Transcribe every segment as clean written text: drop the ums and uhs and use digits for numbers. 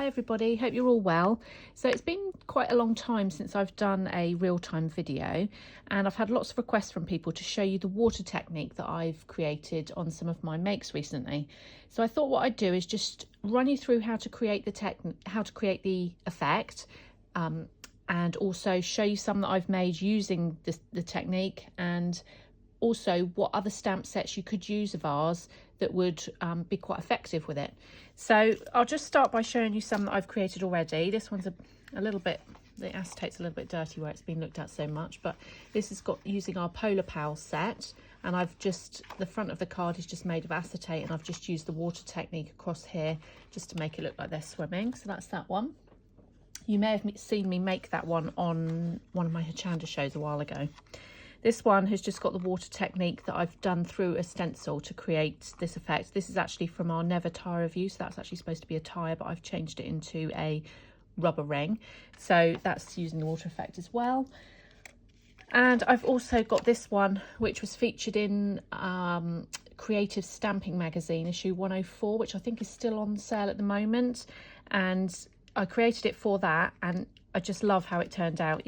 Hi everybody, hope you're all well. So it's been quite a long time since I've done a real-time video, and I've had lots of requests from people to show you the water technique that I've created on some of my makes recently. So I thought what I'd do is just run you through how to create the effect, and also show you some that I've made using the technique, and also what other stamp sets you could use of ours that would be quite effective with it. So I'll just start by showing you some that I've created already. This one's a little bit, the acetate's a little bit dirty where it's been looked at so much, but this has got using our Alpaca Pals set, and the front of the card is just made of acetate, and I've just used the water technique across here just to make it look like they're swimming. So that's that one. You may have seen me make that one on one of my Hochanda shows a while ago. This one has just got the water technique that I've done through a stencil to create this effect. This is actually from our Never Tie review, so that's actually supposed to be a tie, but I've changed it into a rubber ring. So that's using the water effect as well. And I've also got this one, which was featured in Creative Stamping Magazine, issue 104, which I think is still on sale at the moment. And I created it for that, and I just love how it turned out.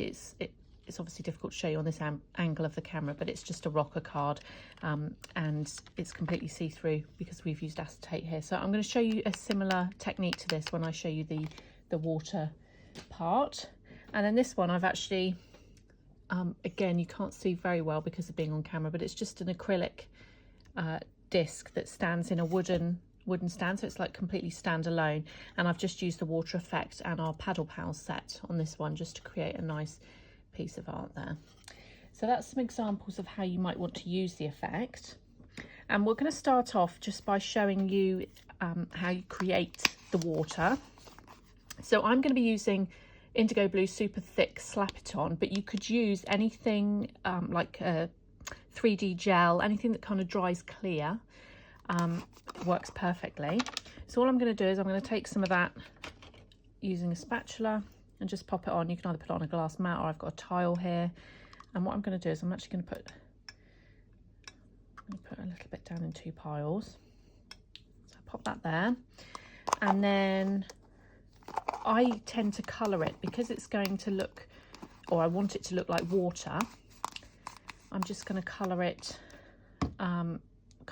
It's obviously difficult to show you on this angle of the camera, but it's just a rocker card, and it's completely see-through because we've used acetate here. So I'm going to show you a similar technique to this when I show you the water part. And then this one I've actually, again, you can't see very well because of being on camera, but it's just an acrylic disc that stands in a wooden stand, so it's like completely standalone. And I've just used the water effect and our Paddle Pals set on this one just to create a nice piece of art there. So that's some examples of how you might want to use the effect, and we're going to start off just by showing you how you create the water. So I'm going to be using Indigo Blue Super Thick Slap It On, but you could use anything like a 3D gel, anything that kind of dries clear, works perfectly. So all I'm going to do is I'm going to take some of that using a spatula and just pop it on. You can either put it on a glass mat, or I've got a tile here. And what I'm going to do is I'm actually going to put a little bit down in two piles. So I pop that there, and then I tend to colour it because it's going to look, or I want it to look like water. I'm just going to colour it kind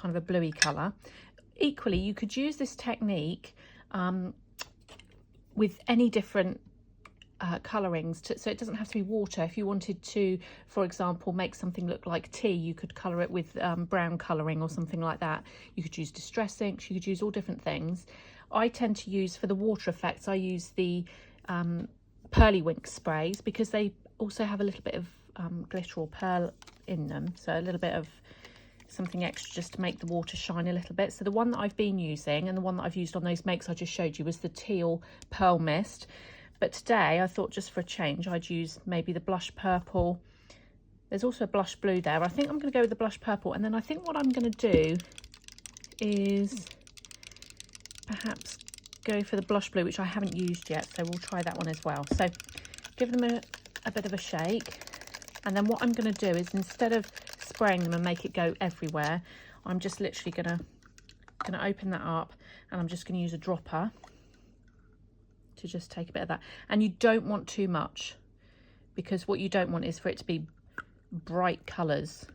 of a bluey colour. Equally, you could use this technique with any different colourings, so it doesn't have to be water. If you wanted to, for example, make something look like tea, you could colour it with brown colouring or something like that. You could use distress inks, you could use all different things. I tend to use, for the water effects, I use the Pearly Wink sprays because they also have a little bit of glitter or pearl in them, so a little bit of something extra just to make the water shine a little bit. So the one that I've been using, and the one that I've used on those makes I just showed you, was the Teal Pearl Mist. But today I thought, just for a change, I'd use maybe the blush purple. There's also a blush blue there. I think I'm going to go with the blush purple, and then I think what I'm going to do is perhaps go for the blush blue, which I haven't used yet, so we'll try that one as well. So give them a bit of a shake, and then what I'm going to do is, instead of spraying them and make it go everywhere, I'm just literally going to open that up, and I'm just going to use a dropper to just take a bit of that. And you don't want too much, because what you don't want is for it to be bright colours.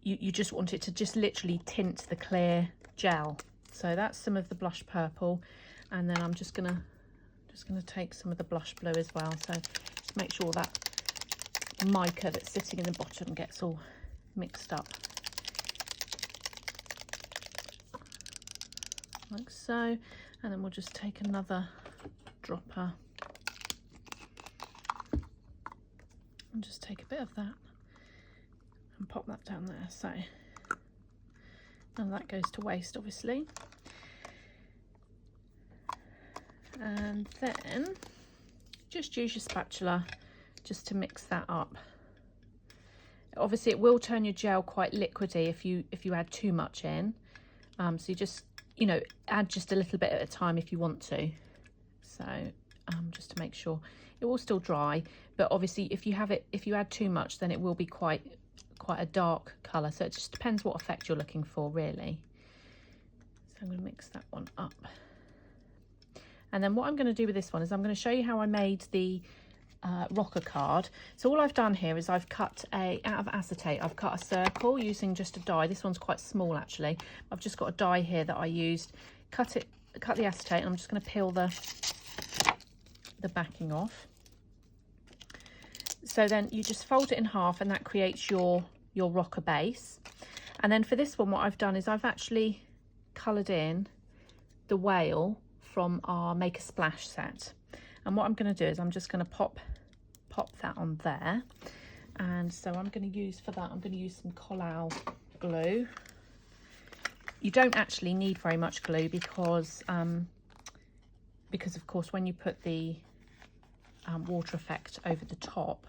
You just want it to just literally tint the clear gel. So that's some of the blush purple, and then I'm just gonna take some of the blush blue as well. So just make sure that mica that's sitting in the bottom gets all mixed up like so. And then we'll just take another dropper and just take a bit of that and pop that down there. So none of that goes to waste, obviously. And then just use your spatula just to mix that up. Obviously it will turn your gel quite liquidy if you add too much in. So you just, you know, add just a little bit at a time if you want to. So just to make sure it will still dry, but obviously if you add too much, then it will be quite a dark colour. So it just depends what effect you're looking for, really. So I'm going to mix that one up. And then what I'm going to do with this one is I'm going to show you how I made the rocker card. So all I've done here is I've cut out of acetate, I've cut a circle using just a die. This one's quite small actually. I've just got a die here that I used. Cut the acetate, and I'm just going to peel the backing off. So then you just fold it in half, and that creates your rocker base. And then for this one, what I've done is I've actually coloured in the whale from our Make a Splash set. And what I'm going to do is I'm just going to pop that on there. And so I'm going to use, for that, I'm going to use some Collal glue. You don't actually need very much glue because of course when you put the water effect over the top,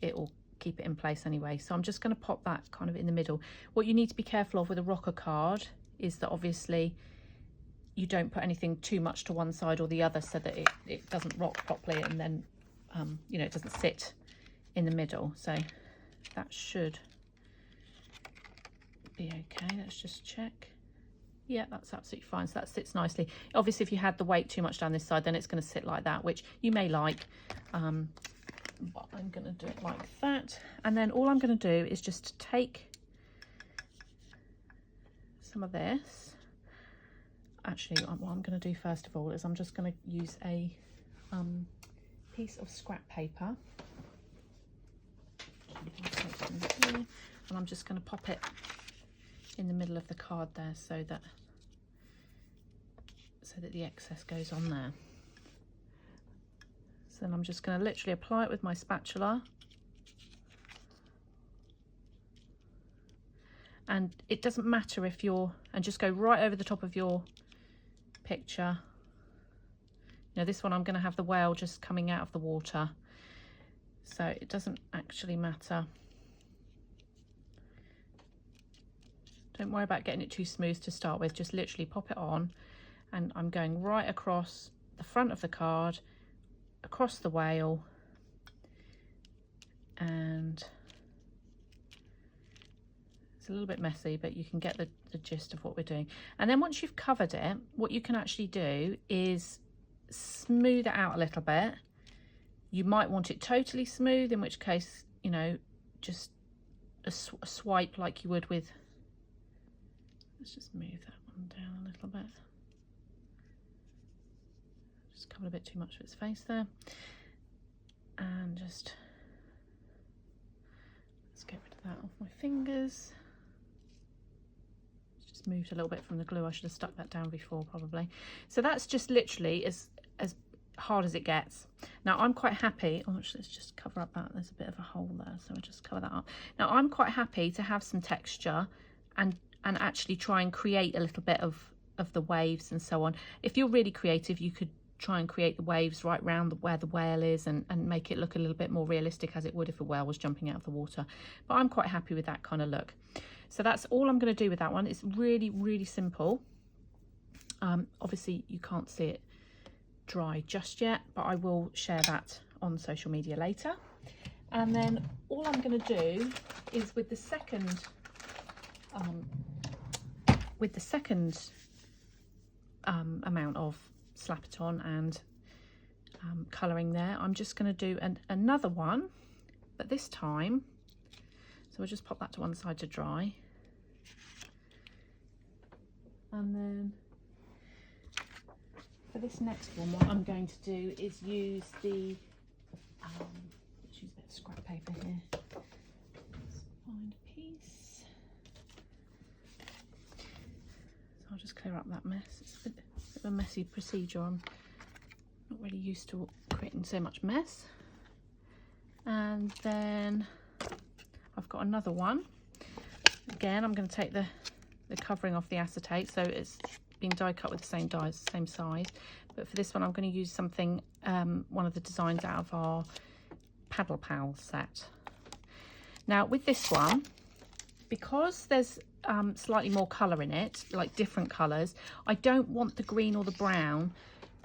it will keep it in place anyway. So I'm just going to pop that kind of in the middle. What you need to be careful of with a rocker card is that obviously you don't put anything too much to one side or the other, so that it doesn't rock properly, and then you know, it doesn't sit in the middle. So that should be okay. Let's just check. Yeah, that's absolutely fine. So that sits nicely. Obviously, if you had the weight too much down this side, then it's going to sit like that, which you may like. But I'm going to do it like that. And then all I'm going to do is just take some of this. Actually, what I'm going to do first of all is I'm just going to use a piece of scrap paper. And I'm just going to pop it in the middle of the card there, so that the excess goes on there. So then I'm just going to literally apply it with my spatula, and it doesn't matter if you're, and just go right over the top of your picture. You know, this one I'm going to have the whale just coming out of the water, so it doesn't actually matter. Don't worry about getting it too smooth to start with, just literally pop it on, and I'm going right across the front of the card, across the whale, and it's a little bit messy, but you can get the gist of what we're doing. And then once you've covered it, what you can actually do is smooth it out a little bit. You might want it totally smooth, in which case, you know, just a swipe like you would with, let's just move that one down a little bit. Just covered a bit too much of its face there. And just, let's get rid of that off my fingers. Just moved a little bit from the glue. I should have stuck that down before probably. So that's just literally as hard as it gets. Now I'm quite happy, oh, let's just cover up that, there's a bit of a hole there, so I'll just cover that up. Now I'm quite happy to have some texture and actually try and create a little bit of the waves and so on. If you're really creative, you could try and create the waves right round where the whale is, and make it look a little bit more realistic, as it would if a whale was jumping out of the water. But I'm quite happy with that kind of look. So that's all I'm going to do with that one. It's really, really simple. Obviously you can't see it dry just yet, but I will share that on social media later. And then all I'm going to do is with the second amount of slap it on and colouring there, I'm just going to do another one, but this time, so we'll just pop that to one side to dry. And then for this next one, what I'm going to do is use the let's use a bit of scrap paper here. Let's find a piece. So I'll just clear up that mess. It's a bit of a messy procedure. I'm not really used to creating so much mess. And then I've got another one. Again, I'm going to take the covering off the acetate, so it's being die cut with the same dies, same size. But for this one, I'm going to use something, one of the designs out of our Paddle Pals set. Now with this one, because there's slightly more colour in it, like different colours, I don't want the green or the brown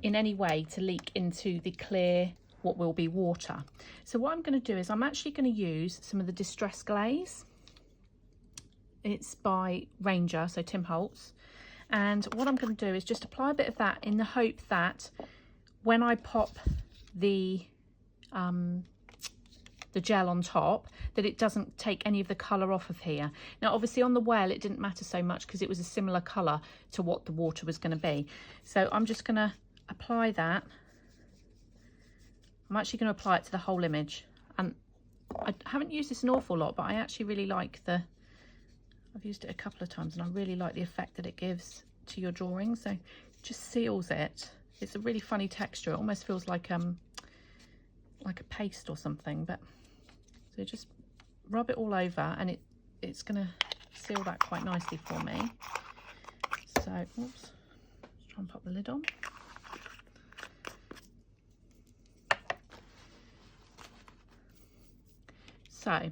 in any way to leak into the clear, what will be water. So what I'm going to do is I'm actually going to use some of the Distress Glaze. It's by Ranger, so Tim Holtz. And what I'm going to do is just apply a bit of that in the hope that when I pop the gel on top, that it doesn't take any of the colour off of here. Now obviously on the well it didn't matter so much because it was a similar colour to what the water was going to be. So I'm just going to apply that. I'm actually going to apply it to the whole image, and I haven't used this an awful lot, but I actually really like I've used it a couple of times and I really like the effect that it gives to your drawing. So it just seals it. It's a really funny texture. It almost feels like a paste or something, but so just rub it all over and it's going to seal that quite nicely for me. So, oops, let's try and pop the lid on. So I'm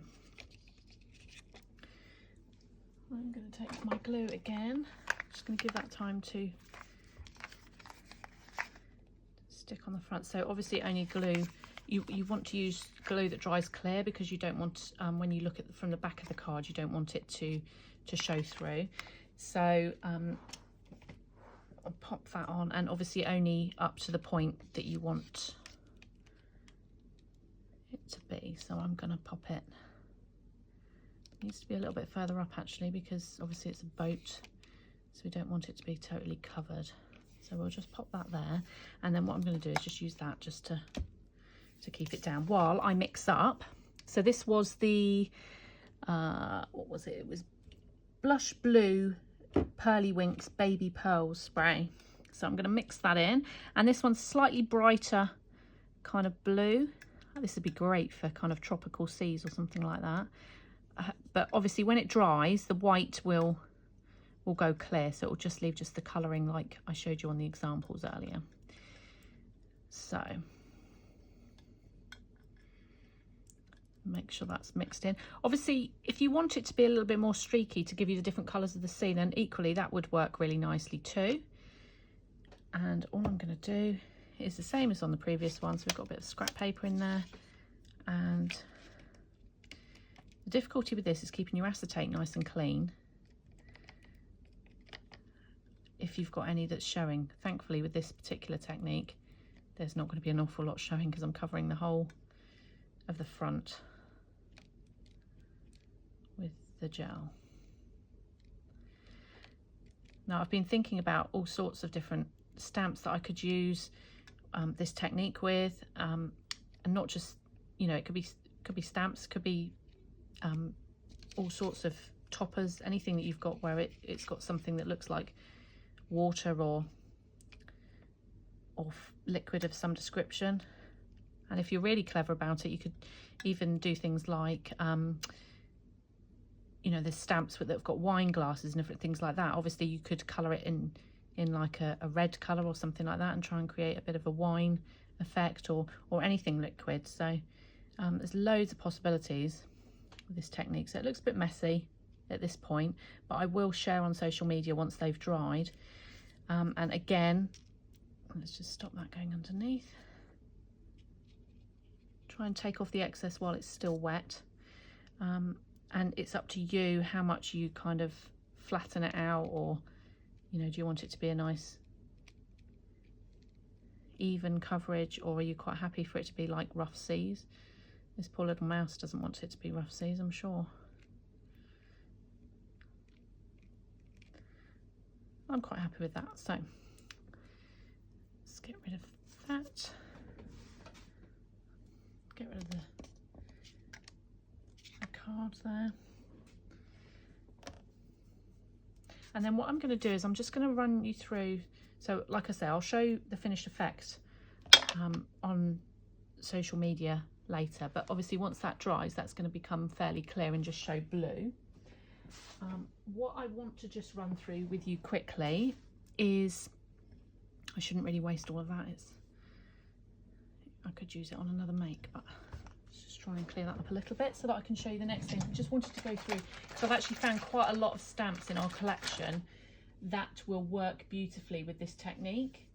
going to take my glue again. Just going to give that time to stick on the front. So obviously only glue, you want to use glue that dries clear, because you don't want, when you look at from the back of the card, you don't want it to show through. So I'll pop that on, and obviously only up to the point that you want it to be. So I'm going to pop it. It needs to be a little bit further up actually, because obviously it's a boat, so we don't want it to be totally covered. So we'll just pop that there, and then what I'm going to do is just use that just to keep it down while I mix up. So this was the what was it? It was Blush Blue Pearly Winks Baby Pearls spray. So I'm going to mix that in, and this one's slightly brighter kind of blue. This would be great for kind of tropical seas or something like that. But obviously when it dries, the white will go clear, so it will just leave just the colouring like I showed you on the examples earlier. So make sure that's mixed in. Obviously if you want it to be a little bit more streaky to give you the different colours of the sea, then equally that would work really nicely too. And all I'm going to do is the same as on the previous one. So we've got a bit of scrap paper in there, and the difficulty with this is keeping your acetate nice and clean if you've got any that's showing. Thankfully with this particular technique there's not going to be an awful lot showing, because I'm covering the whole of the front with the gel. Now I've been thinking about all sorts of different stamps that I could use this technique with, and not just, you know, it could be stamps, could be all sorts of toppers, anything that you've got where it's got something that looks like water or liquid of some description. And if you're really clever about it, you could even do things like you know, there's stamps that have got wine glasses and different things like that. Obviously you could colour it in like a red colour or something like that, and try and create a bit of a wine effect, or anything liquid. So there's loads of possibilities with this technique. So it looks a bit messy at this point, but I will share on social media once they've dried. And again, let's just stop that going underneath. Try and take off the excess while it's still wet. And it's up to you how much you kind of flatten it out, or, you know, do you want it to be a nice even coverage, or are you quite happy for it to be like rough seas? This poor little mouse doesn't want it to be rough seas, I'm sure. I'm quite happy with that. So let's get rid of that. Get rid of the cards there. And then what I'm going to do is I'm just going to run you through. So like I say, I'll show the finished effect on social media later, but obviously once that dries, that's going to become fairly clear and just show blue. What I want to just run through with you quickly is, I shouldn't really waste all of that. I could use it on another make, but let's just try and clear that up a little bit so that I can show you the next thing. I just wanted to go through, because I've actually found quite a lot of stamps in our collection that will work beautifully with this technique.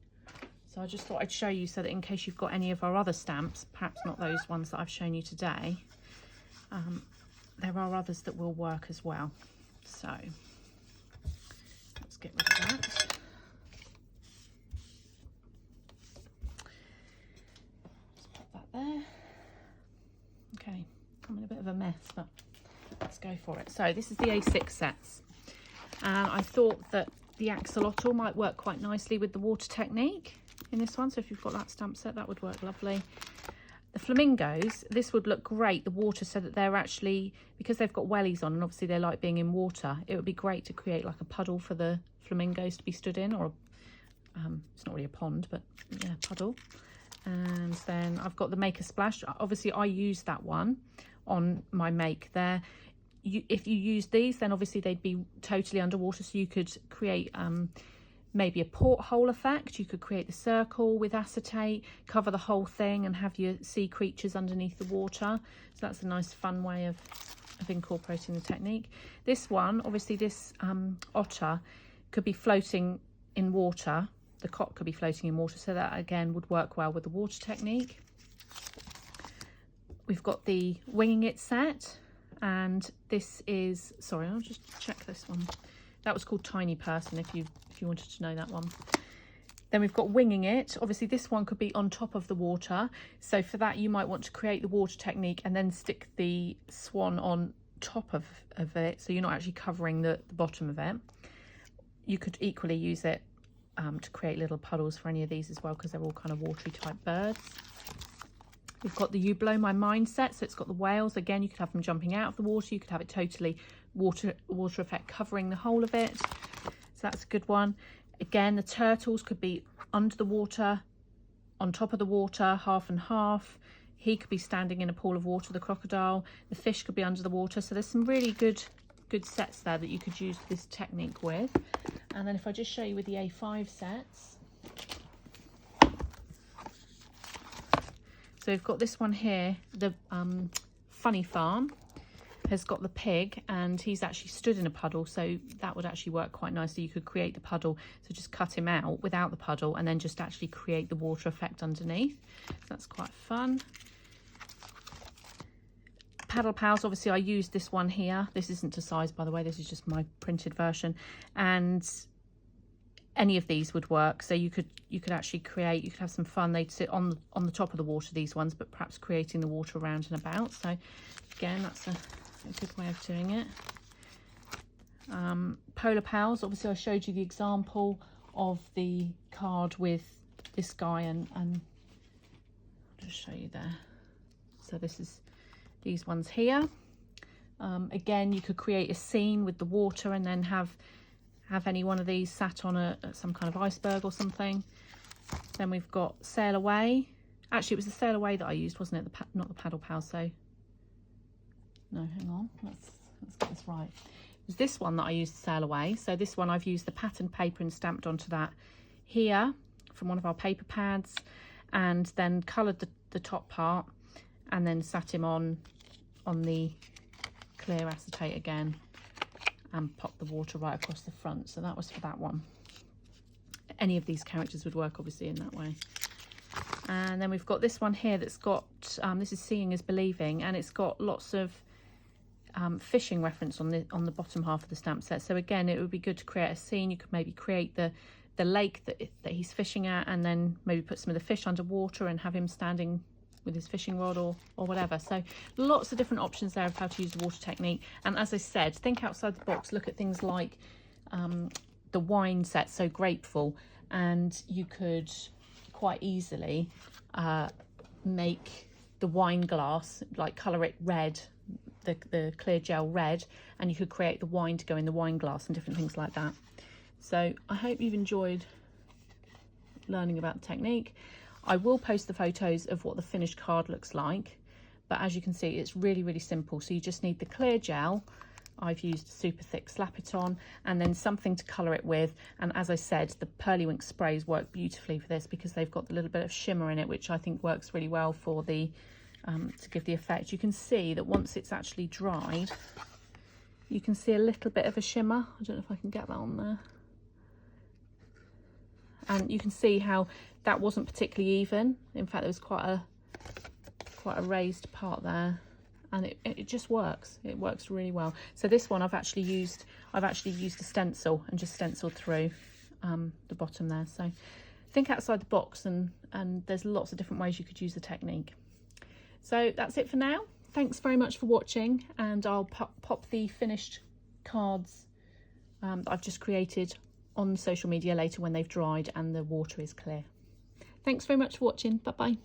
So I just thought I'd show you, so that in case you've got any of our other stamps, perhaps not those ones that I've shown you today, there are others that will work as well. So let's get rid of that. a bit of a mess, but let's go for it. So this is the A6 sets, and I thought that the axolotl might work quite nicely with the water technique in this one. So if you've got that stamp set, that would work lovely. The flamingos, this would look great, the water, so that they're actually, because they've got wellies on and obviously they like being in water, it would be great to create like a puddle for the flamingos to be stood in, or it's not really a pond, but yeah, puddle. And then I've got the Make a Splash. Obviously I use that one on my make there. If you use these, then obviously they'd be totally underwater, so you could create maybe a porthole effect. You could create the circle with acetate, cover the whole thing and have your sea creatures underneath the water. So that's a nice fun way of incorporating the technique. This one, obviously this otter could be floating in water. The cock could be floating in water, so that again would work well with the water technique. We've got the Winging It set, and this is, sorry, I'll just check this one. That was called Tiny Person, if you wanted to know that one. Then we've got Winging It. Obviously this one could be on top of the water, so for that you might want to create the water technique and then stick the swan on top of it, so you're not actually covering the bottom of it. You could equally use it to create little puddles for any of these as well, because they're all kind of watery type birds. We've got the You Blow My Mind set, so it's got the whales. Again, you could have them jumping out of the water, you could have it totally water effect covering the whole of it, so that's a good one. Again, the turtles could be under the water, on top of the water, half and half. He could be standing in a pool of water, the crocodile. The fish could be under the water, so there's some really good sets there that you could use this technique with. And then if I just show you with the A5 sets, so we've got this one here, the Funny Farm has got the pig, and he's actually stood in a puddle, so that would actually work quite nicely. You could create the puddle, so just cut him out without the puddle and then just actually create the water effect underneath, so that's quite fun. Paddle Pals, obviously I used this one here. This isn't to size, by the way, this is just my printed version, and any of these would work. So you could actually create, you could have some fun. They'd sit on the top of the water, these ones, but perhaps creating the water around and about. So again, that's a good way of doing it. Polar Pals, obviously I showed you the example of the card with this guy, and I'll just show you there. So this is these ones here. Again, you could create a scene with the water and then have any one of these sat on some kind of iceberg or something. Then we've got Sail Away. Actually, it was the Sail Away that I used, wasn't it? Not the Paddle Pal. So no, hang on. Let's get this right. It was this one that I used to Sail Away. So this one I've used the pattern paper and stamped onto that here from one of our paper pads, and then coloured the top part, and then sat him on the clear acetate again and popped the water right across the front. So that was for that one. Any of these characters would work obviously in that way. And then we've got this one here that's got this is Seeing is Believing, and it's got lots of fishing reference on the bottom half of the stamp set. So again, it would be good to create a scene. You could maybe create the lake that he's fishing at, and then maybe put some of the fish underwater and have him standing with his fishing rod or whatever. So lots of different options there of how to use the water technique. And as I said, think outside the box. Look at things like the wine set, so Grateful, and you could quite easily make the wine glass, like colour it red, the clear gel red, and you could create the wine to go in the wine glass and different things like that. So I hope you've enjoyed learning about the technique. I will post the photos of what the finished card looks like, but as you can see, it's really, really simple. So you just need the clear gel. I've used super thick Slap It On, and then something to colour it with. And as I said, the Pearlywink sprays work beautifully for this because they've got a little bit of shimmer in it, which I think works really well for the to give the effect. You can see that once it's actually dried, you can see a little bit of a shimmer. I don't know if I can get that on there. And you can see how that wasn't particularly even. In fact, there was quite a raised part there, and it just works. It works really well. So this one I've actually used a stencil and just stenciled through the bottom there. So think outside the box, and there's lots of different ways you could use the technique. So that's it for now. thanks very much for watching, and I'll pop the finished cards that I've just created on social media later when they've dried and the water is clear. Thanks very much for watching. Bye bye.